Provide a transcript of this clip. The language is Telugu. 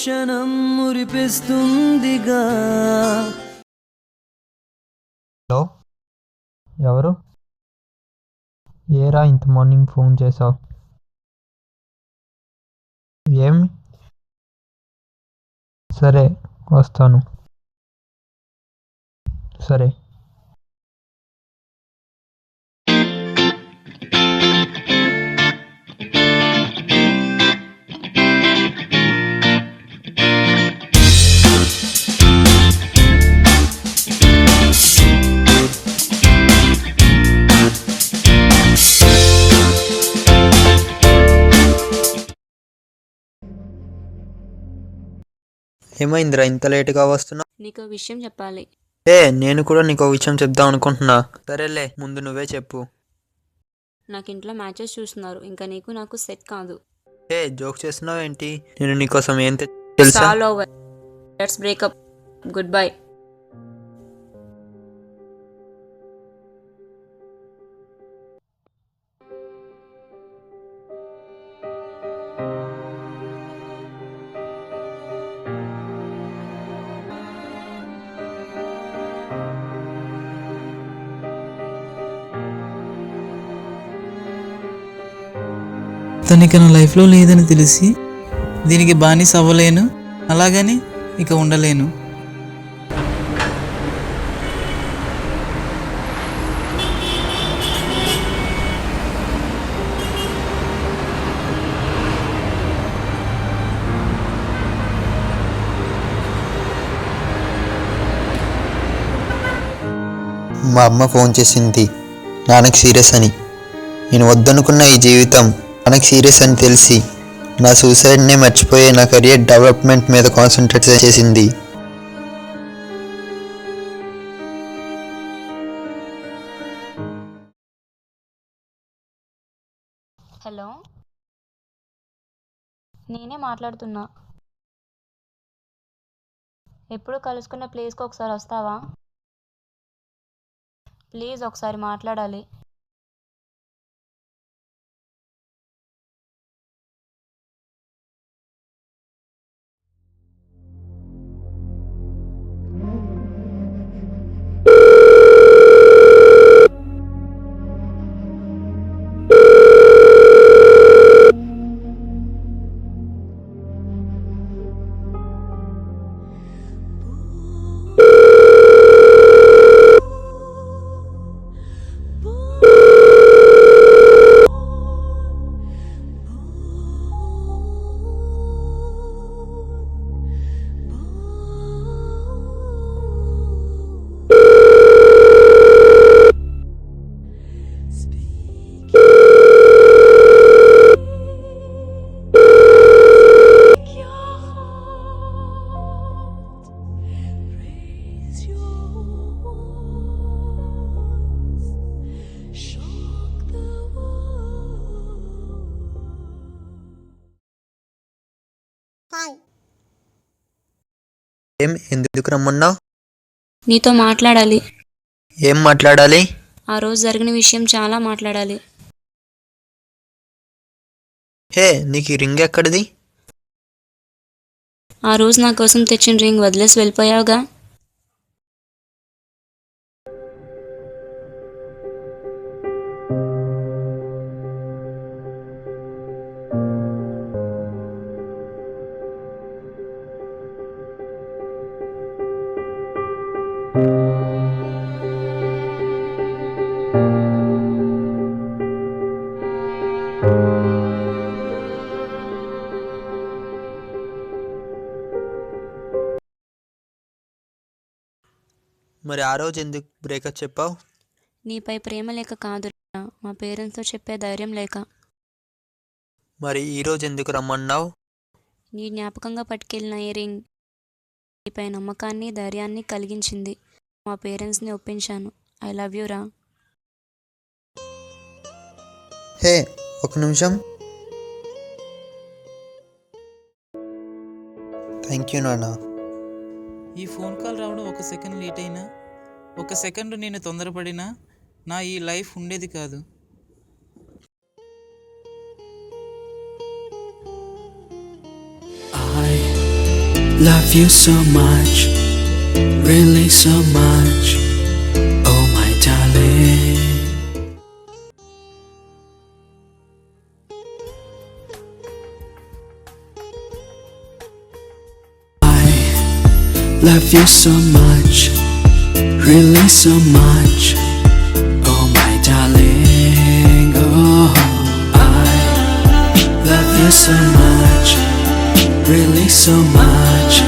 క్షణం మురిపిస్తుందిగా. హలో, ఎవరు? ఏరా ఇంత మార్నింగ్ ఫోన్ చేసావు? ఏమి? సరే వస్తాను. సరే. ఏమైందిరా ఇంత లేటుగా వస్తున్నా? నీకు విషయం చెప్పాలి. నేను కూడా నీకు విషయం చెప్దాం అనుకుంటున్నా. సరేలే, ముందు నువ్వే చెప్పు. నాకు ఇంట్లో మ్యాచెస్ చూస్తున్నారు. ఇంకా నీకు నాకు సెట్ కాదు. జోక్ చేస్తున్నావు ఏంటి? నేను నీకోసం ఏం తెలుసా? All over, let's breakup, good bye. తనకి నా లైఫ్లో లేదని తెలిసి దీనికి బానిస అవ్వలేను, అలాగని ఇక ఉండలేను. మా అమ్మ ఫోన్ చేసింది నాన్నకి సీరియస్ అని. నేను వద్దనుకున్న ఈ జీవితం నాన్నకి సీరియస్ అని తెలిసి నా సూసైడ్నే మర్చిపోయి నా కెరియర్ డెవలప్మెంట్ మీద కాన్సన్ట్రేట్ చేసింది. హలో, నేనే మాట్లాడుతున్నా. ఎప్పుడు కలుసుకున్న ప్లేస్కి ఒకసారి వస్తావా? ప్లీజ్ ఒకసారి మాట్లాడాలి. ఎందుకు రమ్మన్నావు? నీతో మాట్లాడాలి. ఏం మాట్లాడాలి? ఆ రోజు జరిగిన విషయం చాలా మాట్లాడాలి. నీకు ఈ రింగ్ ఎక్కడిది? ఆ రోజు నా కోసం తెచ్చిన రింగ్ వదిలేసి వెళ్ళిపోయావుగా. మరి ఆ రోజు ఎందుకు బ్రేకప్ చెప్పావు? నీపై ప్రేమ లేక కాదురా, మా పేరెంట్స్తో చెప్పే ధైర్యం లేక. మరి ఈ రోజు ఎందుకు రమ్మన్నావు? నీ జ్ఞాపకంగా పట్టుకెళ్ళిన ఈ రింగ్ నీపై నమ్మకాన్ని, ధైర్యాన్ని కలిగించింది. మా పేరెంట్స్ని ఒప్పించాను. ఐ లవ్ యూ రా. ఒక నిమిషం. థ్యాంక్ యూ నాన్న. ఈ ఫోన్ కాల్ రావడం ఒక సెకండ్ లేట్ అయినా, ఒక సెకండ్ నేను తొందరపడినా నా ఈ లైఫ్ ఉండేది కాదు. I love you so much, really so much, oh my darling. I love you so much, really so much, oh my darling. Oh, I love you so much, really so much,